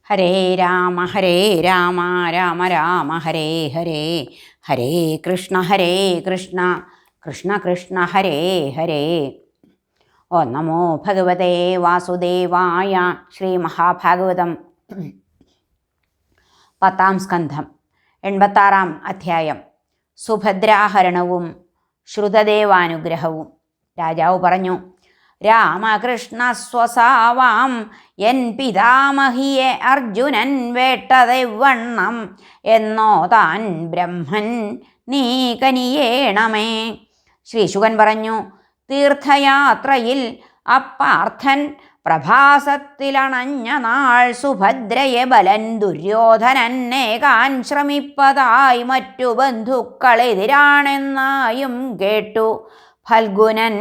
ഹരേ രാമ രാമ രാമ ഹരേ ഹരേ, ഹരേ കൃഷ്ണ കൃഷ്ണ കൃഷ്ണ ഹരേ ഹരേ. ഓ നമോ ഭഗവതേ വാസുദേവായ. ശ്രീ മഹാഭാഗവതം 10-ാം സ്കന്ധം 86-ാം അധ്യായം. സുഭദ്രാഹരണവും ശ്രുതദേവാനുഗ്രഹവും. രാജാവ് പറഞ്ഞു: രാമകൃഷ്ണ സ്വസാവാം എൻ പിതാമഹിയെ അർജുനൻ വേട്ടതെവണ്ണം എന്നോ താൻ ബ്രഹ്മൻ നീ കനിയേണമേ. ശ്രീശുകൻ പറഞ്ഞു: തീർത്ഥയാത്രയിൽ അപ്പാർത്ഥൻ പ്രഭാസത്തിലണഞ്ഞ നാൾ സുഭദ്രയെ ബലൻ ദുര്യോധനന്നേകാൻ ശ്രമിപ്പതായി മറ്റു ബന്ധുക്കളെതിരാണെന്നായും കേട്ടു. ഫൽഗുനൻ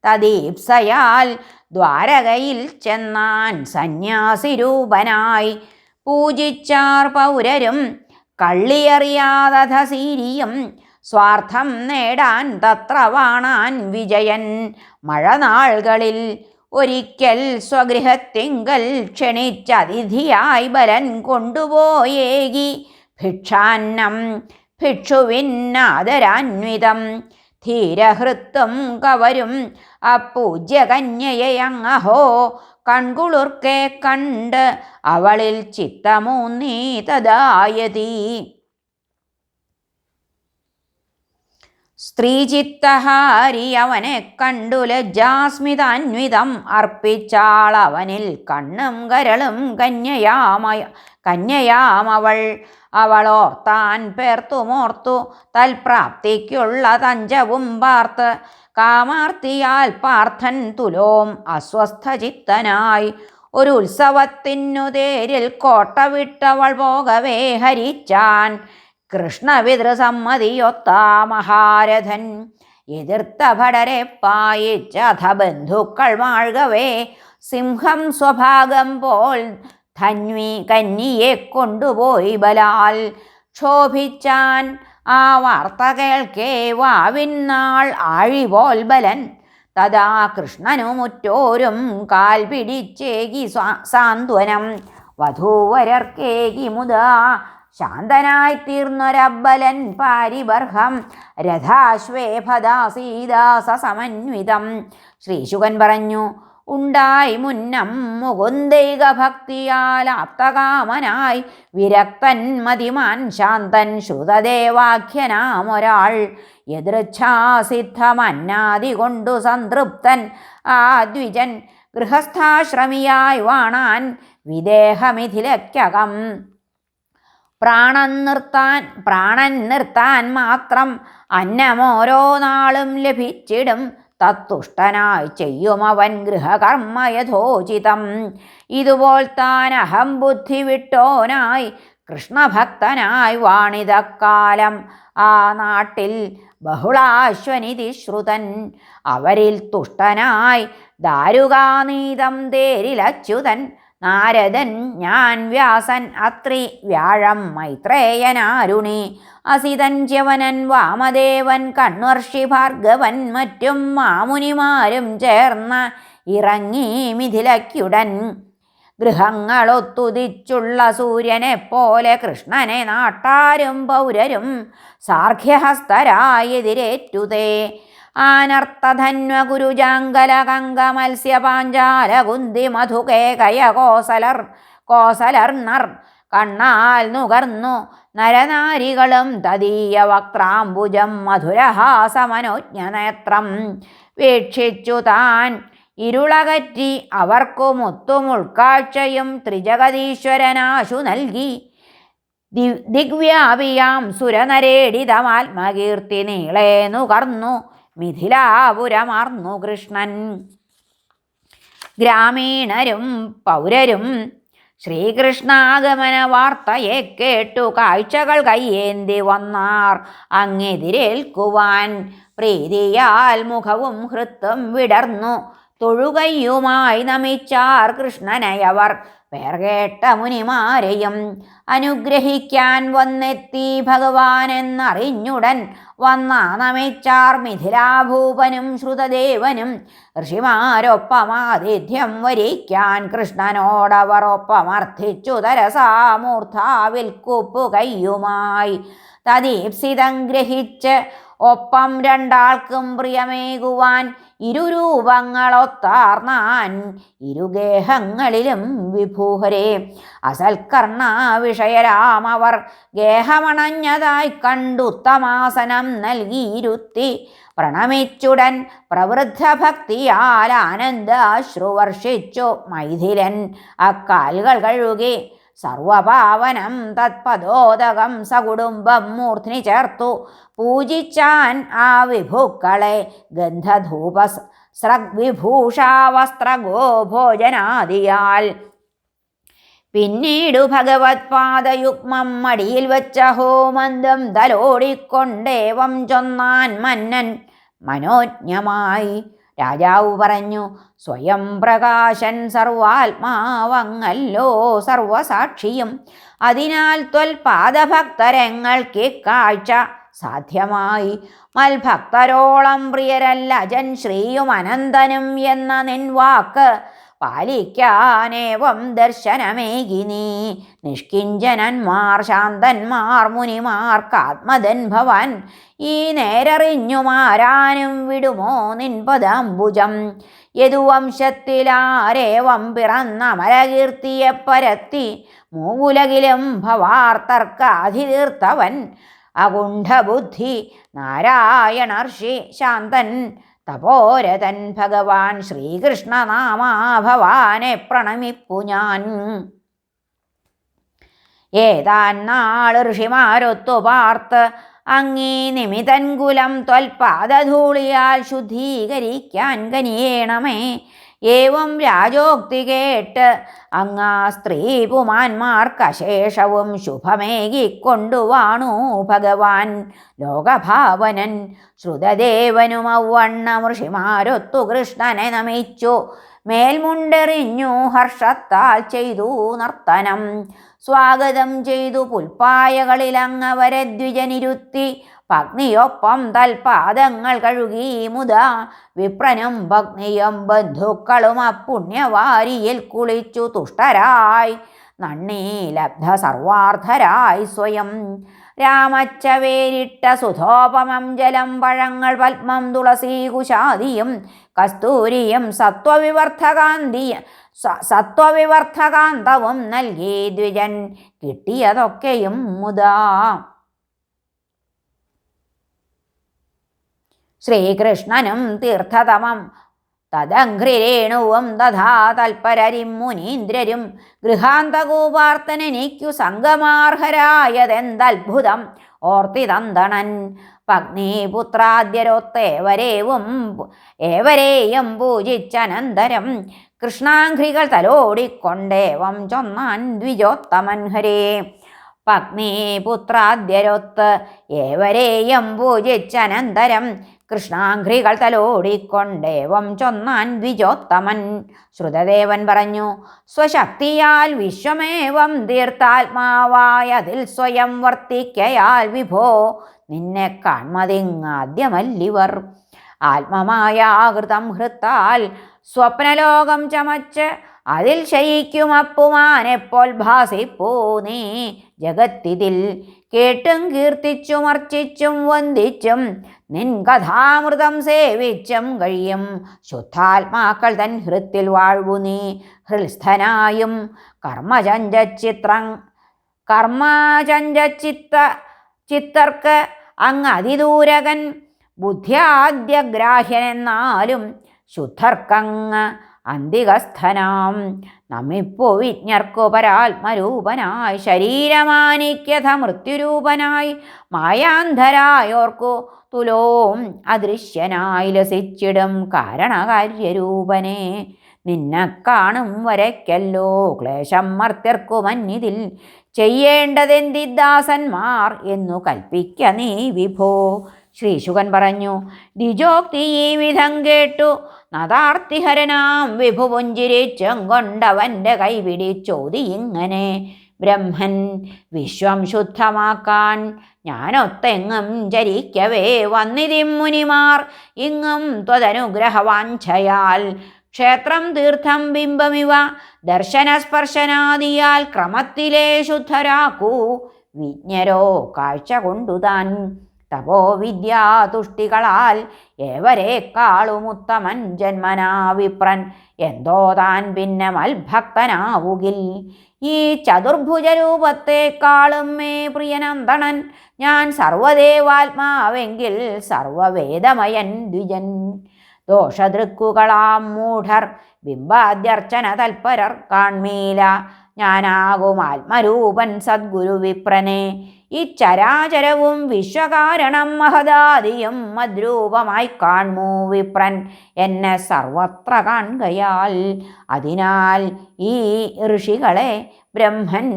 തദീപ്സയാൽ ദ്വാരകയിൽ ചെന്നാൻ സന്യാസിരൂപനായി. പൂജിച്ചാർ പൗരരും കള്ളിയറിയാതധസീരിയും സ്വാർത്ഥം നേടാൻ തത്ര വാണാൻ വിജയൻ. മഴനാളുകളിൽ ഒരിക്കൽ സ്വഗൃഹത്തിങ്കൽ ക്ഷണിച്ചതിഥിയായി ബലൻ കൊണ്ടുപോയേകി ഭിക്ഷാന്നം ഭിക്ഷുവിന്നാദരാന്വിതം. ധീരഹൃത്തും കവരും അപൂജ്യകന്യയെ അങ്ങഹോ കൺകുളിർക്കെ കണ്ട് അവളിൽ ചിത്തമൂന്നീ തദായതി. സ്ത്രീചിത്തഹാരി അവനെ കണ്ടു ലജ്ജാസ്മിതാന്വിതം അർപ്പിച്ചാൾ അവനിൽ കണ്ണും കരളും കന്യയാമവൾ. അവളോർത്താൻ പേർത്തുമോർത്തു തൽപ്രാപ്തിക്കുള്ള തഞ്ചവും പാർത്ത്. കാമാർത്തിയാൽ പാർത്ഥൻ തുലോം അസ്വസ്ഥചിത്തനായി ഒരു ഉത്സവത്തിനു തേരിൽ കോട്ട വിട്ടവൾ പോകവേ ഹരിച്ചാൻ കൃഷ്ണപിതൃസമ്മതിയൊത്ത മഹാരഥൻ. എതിർത്ത ഭടരെ പായിച്ചഥ ബന്ധുക്കൾ മാഴ്കവേ സിംഹം സ്വഭാഗം പോൽ ധന്വി കന്നിയെ കൊണ്ടുപോയി ബലാൽ. ക്ഷോഭിച്ചാൻ ആ വാർത്ത കേൾക്കേ വാവിന്നാൾ ആഴിപോൽ ബലൻ. തഥാ കൃഷ്ണനുമുറ്റോരും കാൽ പിടിച്ചേകി സാന്ത്വനം. വധൂവരർക്കേകി മുതാ ശാന്തനായി തീർന്നൊരബലൻ പാരിബർഹം രഥാശ്വേഭദാസീദാസ സമന്വിതം. ശ്രീശുകൻ പറഞ്ഞു: ഉണ്ടായി മുന്നം മുകുന്ദൈക ഭക്തിയാൽ ആപ്തകാമനായി വിരക്തൻ മതിമാൻ ശാന്തൻ ശ്രുതദേവാഖ്യനാമൊരാൾ. യദൃച്ഛാസിദ്ധമന്നാദി കൊണ്ടു സംതൃപ്തൻ ആ ദ്വിജൻ ഗൃഹസ്ഥാശ്രമിയായി വാണാൻ വിദേഹമിഥിലയ്ക്കകം. പ്രാണൻ നിർത്താൻ മാത്രം അന്നമോരോ നാളും ലഭിച്ചിടും. തത്തുഷ്ടനായി ചെയ്യുമവൻ ഗൃഹകർമ്മ യഥോചിതം. ഇതുപോൽ താൻ അഹംബുദ്ധി വിട്ടോനായി കൃഷ്ണഭക്തനായി വാണിതക്കാലം ആ നാട്ടിൽ ബഹുളാശ്വനിധി ശ്രുതൻ. അവരിൽ തുഷ്ടനായി ദാരുകാനീതം തേരിലച്യുതൻ. നാരദൻ ഞാൻ വ്യാസൻ അത്രി വ്യാഴം മൈത്രേയനാരുണി അസിതൻ ച്യവനൻ വാമദേവൻ കണ്വർഷി ഭാർഗവൻ മറ്റും മാമുനിമാരും ചേർന്ന് ഇറങ്ങി മിഥിലയ്ക്കുടൻ. ഗൃഹങ്ങളൊത്തുദിച്ചുള്ള സൂര്യനെപ്പോലെ കൃഷ്ണനെ നാട്ടാരും പൗരരും സാർഘ്യഹസ്തരായി എതിരേറ്റുതേ. ആനർത്തധന്വകുരുജാങ്കല കങ്കമത്സ്യപാഞ്ചാല കുന്തി മധുകേകയ കോസലർണർ കണ്ണാൽ നുകർന്നു നരനാരികളും തദീയ വക്രാംബുജം മധുരഹാസമനോജ്ഞനേത്രം. വീക്ഷിച്ചു താൻ ഇരുളകറ്റി അവർക്കു മുത്തുമുൾക്കാഴ്ചയും ത്രിജഗതീശ്വരനാശു നൽകി. ദിഗ്വ്യാപിയാം സുരനരേടിതമാത്മകീർത്തി നീളെ നുകർന്നു മിഥിലാപുരമാർന്നു കൃഷ്ണൻ. ഗ്രാമീണരും പൗരരും ശ്രീകൃഷ്ണാഗമന വാർത്തയെ കേട്ടു കാഴ്ചകൾ കയ്യേന്തി വന്നാർ അങ്ങെതിരേൽക്കുവാൻ. പ്രീതിയാൽ മുഖവും ഹൃത്തും വിടർന്നു തൊഴുകയ്യുമായി നമിച്ചാർ കൃഷ്ണനയവർ. പേർകേട്ട മുനിമാരെയും അനുഗ്രഹിക്കാൻ വന്നെത്തി ഭഗവാൻ എന്നറിഞ്ഞുടൻ വന്നാ നമിച്ചാർ മിഥിലാഭൂപനും ശ്രുതദേവനും. ഋഷിമാരൊപ്പമാതിഥ്യം വരിക്കാൻ കൃഷ്ണനോടവർ ഒപ്പമർത്ഥിച്ചു തരസാമൂർധാവിൽ കുപ്പു കയ്യുമായി. തദീപ്സിതം ഗ്രഹിച്ച് ഒപ്പം രണ്ടാൾക്കും പ്രിയമേകുവാൻ ഇരുരൂപങ്ങളൊത്താർന്നാൻ ഇരുഗേഹങ്ങളിലും വിഭൂഹരെ. അസൽക്കർണ വിഷയരാമവർ ഗേഹമണഞ്ഞതായി കണ്ടുത്തമാസനം നൽകിയിരുത്തി പ്രണമിച്ചുടൻ പ്രവൃദ്ധ ഭക്തിയാൽ ആനന്ദാശ്രുവർഷിച്ചു മൈഥിലൻ അക്കാലുകൾ കഴുകി. സർവപാവനം തത്പദോദകം സകുടുംബം മൂർധ്നി ചേർത്തു പൂജിച്ചാൻ ആ വിഭുക്കളെ ഗന്ധധൂപ സ്രഗ്വിഭൂഷാവസ്ത്രഗോഭോജനാദിയാൽ. പിന്നീടു ഭഗവത് പാദയുഗ്മം മടിയിൽ വെച്ച ഹോമന്തം തലോടിക്കൊണ്ടേവം ചൊന്നാൻ മന്നൻ മനോജ്ഞമായി. രാജാവ് പറഞ്ഞു, സ്വയം പ്രകാശൻ സർവാത്മാവങ്ങല്ലോ സർവസാക്ഷിയും. അതിനാൽ ത്വൽപാദഭക്തരങ്ങൾക്ക് കാഴ്ച സാധ്യമായി. മൽഭക്തരോളം പ്രിയരല്ല ജൻ ശ്രീയും അനന്തനും എന്ന നിൻ വാക്ക് പാലിക്കാനേവം ദർശനമേകി നീ. നിഷ്കിഞ്ചനന്മാർ ശാന്തന്മാർ മുനിമാർക്കാത്മദൻ ഭവാൻ. ഈ നേരറിഞ്ഞുമാരാനും വിടുമോ നിൻ പദാംബുജം. യദുവംശത്തിലാരേവം പിറന്ന മരകീർത്തിയെ പരത്തി മൂവുലകിലും ഭവാർത്തർക്കാധിതീർത്തവൻ. അകുണ്ഠബുദ്ധി നാരായണർഷി ശാന്തൻ തപോരതൻ ഭഗവാൻ ശ്രീകൃഷ്ണനാമാ ഭവാനെ പ്രണമിപ്പു ഞാൻ. ഏതാൻ നാൾ ഋഷിമാരൊത്തു പാർത്ത് അങ്ങീ നിമിതൻകുലം ത്വൽപാദധൂളിയാൽ ശുദ്ധീകരിക്കാൻ കനിയേണമേ. ഏവം രാജോക്തി കേട്ട് അങ്ങാ സ്ത്രീ പുമാന്മാർക്കശേഷവും ശുഭമേകിക്കൊണ്ടുവാണു ഭഗവാൻ ലോകഭാവനൻ. ശ്രുതദേവനും ഔവണ്ണം ഋഷിമാരൊത്തു കൃഷ്ണനെ നമിച്ചു മേൽമുണ്ടെറിഞ്ഞു ഹർഷത്താൽ ചെയ്തു നർത്തനം. സ്വാഗതം ചെയ്തു പുൽപ്പായകളിലങ്ങവരെ ദ്വിജനിരുത്തി പത്നിയൊപ്പം തൽപാദങ്ങൾ കഴുകി മുതാ. വിപ്രനും പത്നിയും ബന്ധുക്കളും അപ്പുണ്യവാരിയിൽ കുളിച്ചു തുഷ്ടരായി നണ്ണീ ലബ്ധ സർവാർത്ഥരായി സ്വയം. രാമച്ചവേരിട്ട സുധോപമം ജലം പഴങ്ങൾ പത്മം തുളസീ കുശാദിയും കസ്തൂരിയും സത്വവിവർദ്ധകാന്തവും നൽകി ദ്വിജൻ കിട്ടിയതൊക്കെയും മുതാ. ശ്രീകൃഷ്ണനും തീർത്ഥതമം തദംഘ്രിരേണുവും തഥാ തൽപരരിം മുനീന്ദ്രരും ഗൃഹാന്തകൂപാർത്തനെനിക്കു സംഗമാർഹരായതെന്തത്ഭുതം ഓർത്തിതന്തണൻ. പത്നീപുത്രാദ്യരൊത്തേവരെയും പൂജിച്ചനന്തരം കൃഷ്ണാഘ്രികൾ തലോടിക്കൊണ്ടേവം ചൊന്നാൻ ദ്വിജോത്തമൻ ഹരേ. പത്നീപുത്രാദ്യരൊത്ത് ഏവരെയും പൂജിച്ചനന്തരം കൃഷ്ണാഘ്രികൾ തലോടിക്കൊണ്ടേവം ചൊന്നാൻ ദ്വിജോത്തമൻ. ശ്രുതദേവൻ പറഞ്ഞു, സ്വശക്തിയാൽ വിശ്വമേവം തീർത്ഥാത്മാവായതിൽ സ്വയം വർത്തിക്കയാൽ വിഭോ നിന്നെ കാൺമതിങ്ങാദ്യമല്ലിവർ. ആത്മമായാകൃതം ഹൃത്താൽ സ്വപ്നലോകം ചമച്ച് അതിൽ ശയിക്കുമപ്പുമാനെപ്പോൾ ഭാസിപ്പൂ നീ ജഗത്തിതിൽ. കേട്ടും കീർത്തിച്ചും അർച്ചിച്ചും വന്ദിച്ചും നിൻ കഥാമൃതം സേവിച്ചും കഴിയും ശുദ്ധാത്മാക്കൾ തൻ ഹൃത്തിൽ വാഴ്വു നീ. ഹൃത്സ്ഥനായും ചിത്തർക്ക് അങ്ങ് അതിദൂരകൻ ബുദ്ധ്യാദ്യഗ്രാഹ്യനെന്നാലും ശുദ്ധർക്കങ്ങ് അന്തികസ്ഥനാം. നമിപ്പു വിജ്ഞർക്കു പരാത്മരൂപനായി ശരീരമാനിക്യഥ മൃത്യുരൂപനായി മായാന്ധരായോർക്കു തുലോം അദൃശ്യനായി ലസിച്ചിടും കാരണകാര്യരൂപനെ. നിന്നെ കാണും വരയ്ക്കല്ലോ ക്ലേശം മർത്യർക്കു മന്നിതിൽ ചെയ്യേണ്ടതെന്തിദാസന്മാർ എന്നു കൽപ്പിക്ക നീ വിഭോ. ശ്രീശുകൻ പറഞ്ഞു, ദ്വിജോക്തി ഈ വിധം കേട്ടു നതാർത്തിഹരനാം വിഭുപുഞ്ചിരിച്ചും കൊണ്ടവൻ്റെ കൈപിടിച്ചോതി ഇങ്ങനെ, ബ്രഹ്മൻ വിശ്വം ശുദ്ധമാക്കാൻ ഞാനൊത്തെങ്ങും ചരിക്കവേ വന്നിതിം മുനിമാർ ഇങ്ങും ത്വദനുഗ്രഹവാഞ്ഛയാൽ, ക്ഷേത്രം തീർത്ഥം ബിംബമിവ ദർശനസ്പർശനാദിയാൽ ക്രമത്തിലെ ശുദ്ധരാക്കൂ വിജ്ഞരോ കാഴ്ച കൊണ്ടുതാൻ, തപോവിദ്യാതുഷ്ടികളാൽ ഏവരെക്കാളുമുത്തമൻ ജന്മനാ വിപ്രൻ, എന്തോ താൻ പിന്നെ മൽഭക്തനാവുകിൽ, ഈ ചതുർഭുജരൂപത്തെക്കാളും മേ പ്രിയനന്ദണൻ ഞാൻ സർവദേവാത്മാവെങ്കിൽ സർവവേദമയൻ ദ്വിജൻ, ദോഷദൃക്കുകളാം മൂഢർ ബിംബാദ്യർച്ചന തൽപരർ കാൺമീല, ഞാനാകും ആത്മരൂപൻ സദ്ഗുരു വിപ്രനെ, ഈ ചരാചരവും വിശ്വകാരണം മഹദാദിയും മദ്രൂപമായി കാൺമൂ വിപ്രൻ എന്നെ സർവത്ര കാൺകയാൽ, അതിനാൽ ഈ ഋഷികളെ ബ്രഹ്മൻ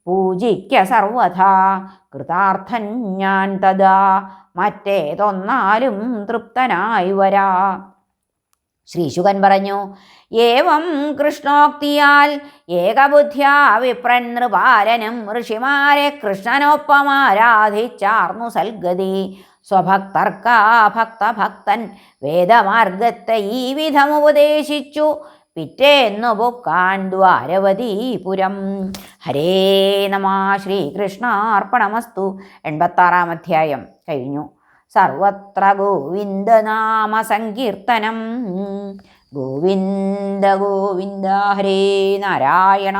പൂജിക്ക സർവഥാ, കൃതാർത്ഥൻ ഞാൻ തഥാ മറ്റേതൊന്നാലും തൃപ്തനായി വരാ. ശ്രീശുകൻ പറഞ്ഞു, ഏവം കൃഷ്ണോക്തിയാൽ ഏകബുദ്ധ്യാ വിപ്രൻ നൃപാലനും ഋഷിമാരെ കൃഷ്ണനൊപ്പമാരാധിച്ചാർന്നു സൽഗതി, സ്വഭക്തർക്കാ ഭക്തഭക്തൻ വേദമാർഗത്തെ ഈ വിധമുപദേശിച്ചു, പിറ്റേന്നു പൊക്കാൻ ദ്വാരവതീപുരം. ഹരേ നമഃ. ശ്രീകൃഷ്ണാർപ്പണമസ്തു. 86-ാം അധ്യായം കഴിഞ്ഞു. സർവത്ര ഗോവിന്ദനാമ സങ്കീർത്തനം. ഗോവിന്ദ ഗോവിന്ദ. ഹരേ നാരായണ.